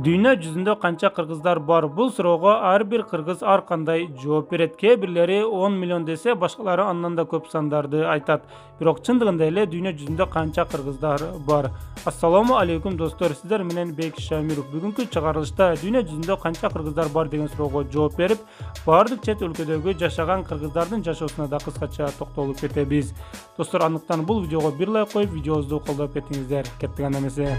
Dünya жүзүндө канча кыргыздар бар? Бул суроого ар бир кыргыз ар кандай жооп берет. Кээ бирлери 10 миллион десе, башкалары андан да көп сандарды айтат. Бирок чындыгында эле дүйнө жүзүндө канча кыргыздар бар? Ассаламу алейкум достор, сиздер менен Бек Шамиров. Бүгүнкү чыгарылышта дүйнө жүзүндө канча кыргыздар бар деген суроого жооп берип, бардык чет өлкөдөгү жашаган кыргыздардын жашоосуна да кыскача токтолуп кетебиз. Достор, андыктан бул видеого бир лайк коюп, видеобузду колдоп кетиңиздер. Кеттик анда эмесе.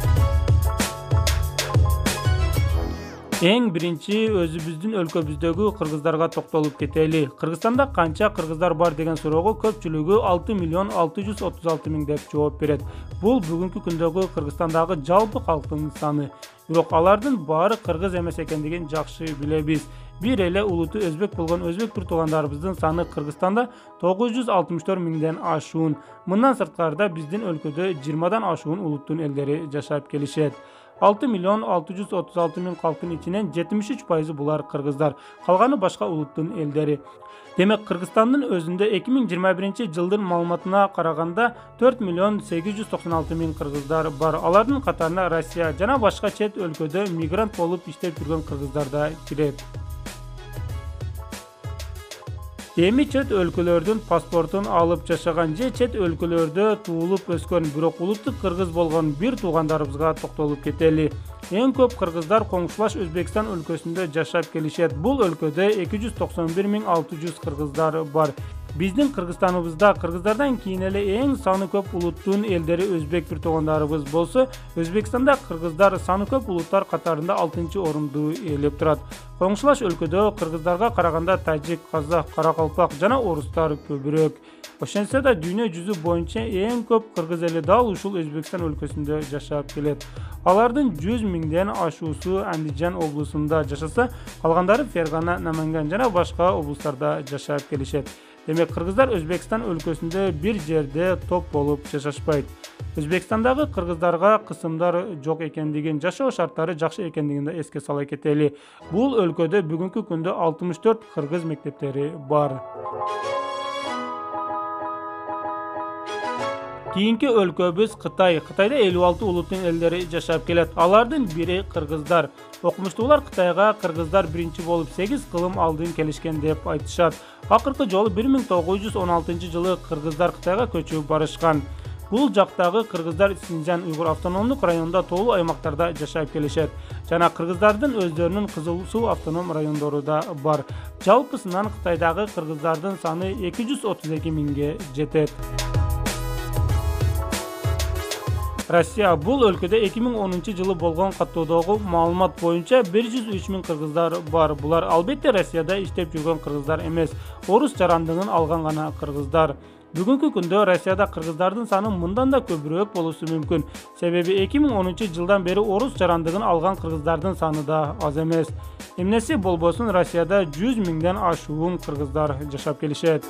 Эң биринчи өзүбүздүн өлкөбүздөгү кыргыздарга токтолуп кетели. Кыргызстанда канча кыргыздар бар деген суроого көпчүлүгү 6 миллион 636 миң деп жооп берет. Бул бүгүнкү күндөгү Кыргызстандагы жалпы калктын саны. Бирок алардын баары кыргыз эмес экендигин жакшы билебиз. Бир эле улуту өзбек болгон өзбек бир туугандарыбыздын саны Кыргызстанда 964 миңден ашуун. Мындан сырткарда биздин өлкөдө 20дан ашуун улуттун элдери жашап келишет. 6 миллион 636 миң калктын ичинен 73% булар кыргыздар, калганы башка улуттун элдери. Демек, Кыргызстандын өзүндө 2021 жылдын маалыматына караганда 4 миллион 896 миң кыргыздар бар. Алардын катарына Россия жана башка чет өлкөдө мигрант болуп иштеп жүргөн кыргыздар да кирет. Эми чет өлкөлөрдүн паспортун алып жашаган же чет өлкөлөрдө туулуп өскөн, бирок улуттук кыргыз болгон бир туугандарыбызга токтолуп кетели. Эң көп кыргыздар коңшулаш Өзбекстан өлкөсүндө жашап келишет. Бул өлкөдө 291 600 кыргыздар бар. Биздин Кыргызстаныбызда кыргыздардан кийин эле эң саны көп улуттун элдери өзбек бир туугандарыбыз болсо, Өзбекстанда кыргыздар саны көп улуттар катарында 6-орунду ээлеп турат. Коңшулаш өлкөдө кыргыздарга караганда тажик, казак, каракалпак жана орустар көбүрөөк. Ошентсе да дүйнө жүзү боюнча эң көп кыргыз эли дал ушул Өзбекстан өлкөсүндө жашап келет. Алардын 100 миңден ашуусу Андижан облусунда жашаса, калгандары Фергана, Наманган жана башка облустарда жашап келишет. Демек, кыргыздар Өзбекстан өлкөсүндө бир жерде топ болуп жашашпайт. Өзбекстандагы кыргыздарга кысымдар жок экендигин, жашоо шарттары жакшы экендигин да эске сала кетели. Бул өлкөдө бүгүнкү күндө 64 кыргыз мектептери бар. Кийинки өлкөбүз Кытай. Кытайда 56 улуттун элдери жашап келет. Алардын бири кыргыздар. Окумуштуулар Кытайга кыргыздар биринчи болуп 8 кылым алдын келишкен деп айтышат. Акыркы жолу 1916 жылы кыргыздар Кытайга көчүп барышкан. Бул жактагы кыргыздар Синжан уйгур автономдук районунда тоолуу аймактарда жашап келишет. Жана кыргыздардын өздөрүнүн Кызыл Суу автоном райондору да бар. Жалпысынан Кытайдагы кыргыздардын саны 232 миңге жетет. Россия бул өлкөдө 2010 жылы болгон каттоодогу маалымат боюнча 103 миң кыргыздар бар. Булар албетте Россияда иштеп жүргөн кыргыздар эмес, орус жарандыгын алган гана кыргыздар. Бүгүнкү күндө Россияда кыргыздардын саны мындан да көбүрөөк болушу мүмкүн. Себеби 2010 жылдан бери орус жарандыгын алган кыргыздардын саны да аз эмес. Эмнеси болбосун, Россияда 100 миңден ашуун кыргыздар жашап келишет.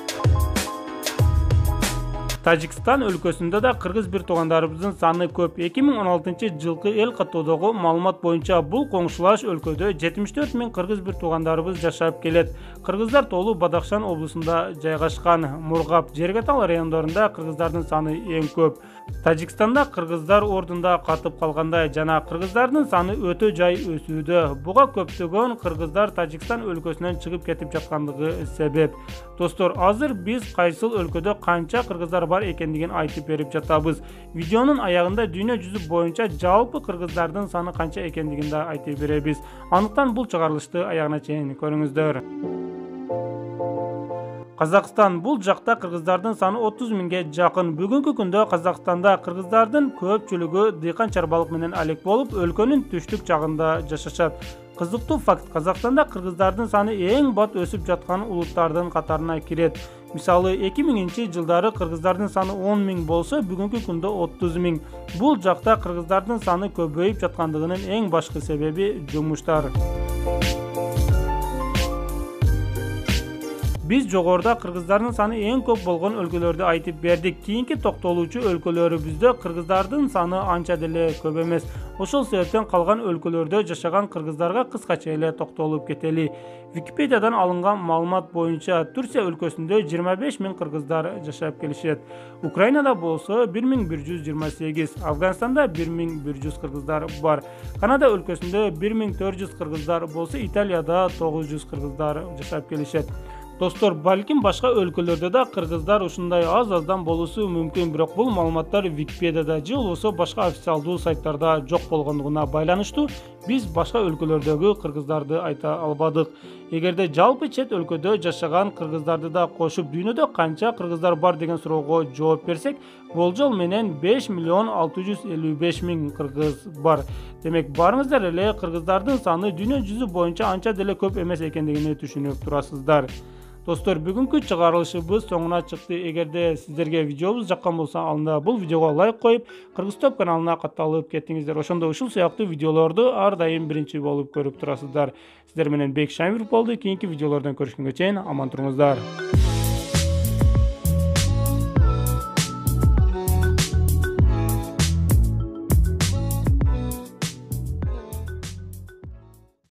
Тажикстан өлкөсүндө да кыргыз бир туугандарыбыздын саны көп. 2016 жылкы эл каттоодогу маалымат боюнча бул коңшулаш өлкөдө 74 миң кыргыз бир туугандарыбыз жашап келет. Кыргыздар тоолуу Бадахшан облусунда жайгашкан. Мургап, Жергетал райондорунда кыргыздардын саны эң көп. Тажикстанда кыргыздар ордунда катып калгандай жана кыргыздардын саны өтө жай өсүүдө. Буга көптөгөн кыргыздар Тажикстан өлкөсүнөн чыгып кетип жаткандыгы себеп. Достор, азыр биз кайсыл өлкөдө канча кыргыздар бар экендигин айтып берип жатабыз. Видеонун аягында дүйнө жүзү боюнча жалпы кыргыздардын саны канча экендигин да айтып беребиз. Андыктан бул чыгарылышты аягына чейин көрүңүздөр. Казакстан бул жакта кыргыздардын саны 30 миңге жакын. Бүгүнкү күндө Казакстанда кыргыздардын көпчүлүгү дыйкан чарбалык менен алек болуп, өлкөнүн түштүк жагында жашашат. Кызыктуу факт, Казакстанда кыргыздардын саны эң бат өсүп жаткан улуттардын катарына кирет. Мисалы, 2000 жылдары кыргыздардын саны 10 миң болсо, бүгүнкү күндө 30 миң. Бул жакта кыргыздардын саны көбөйүп жаткандыгынын эң башкы себеби жумуштар. Биз жогоруда кыргыздардын саны эң көп болгон өлкөлөрдү айтып бердик. Кийинки токтолуучу өлкөлөрүбүздө кыргыздардын саны анча деле көп эмес. Ошол себептен калган өлкөлөрдө жашаган кыргыздарга кыскача эле токтолуп кетели. Википедиядан алынган маалымат боюнча Турция өлкөсүндө 25 000 кыргыздар жашап келишет. Украинада болсо 1128, Афганистанда 1100 кыргыздар бар. Канада өлкөсүндө 1400 кыргыздар болсо, Италияда 900 кыргыздар жашап келишет. Достор, балким башка өлкөлөрдө да кыргыздар ушундай аз-аздан болуусу мүмкүн, бирок бул маалыматтар Википедияда же болбосо башка официалдуу сайттарда жок болгондугуна байланыштуу биз башка өлкөлөрдөгү кыргыздарды айта албадык. Эгерде жалпы чет өлкөдө жашаган кыргыздарды да кошуп дүйнөдө канча кыргыздар бар деген суроого жооп берсек, болжол менен 5 655 000 кыргыз бар. Демек, барыңыздар эле кыргыздардын саны дүйнө жүзү боюнча анча деле көп эмес экендигин түшүнүп турасыздар. Достор, бүгүнкү чыгарылышыбыз соңуна чыкты. Эгерде сиздерге видеобуз жаккан болсо, анда бул видеого лайк коюп, Кыргыз Топ каналына катталып кеттиңиздер. Ошондо ушул сыяктуу видеолорду ар дайым биринчи болуп көрүп турасыздар. Сиздер менен Бек Шамиров болду. Кийинки видеолордон көрүшкөнгө чейин аман туруңуздар.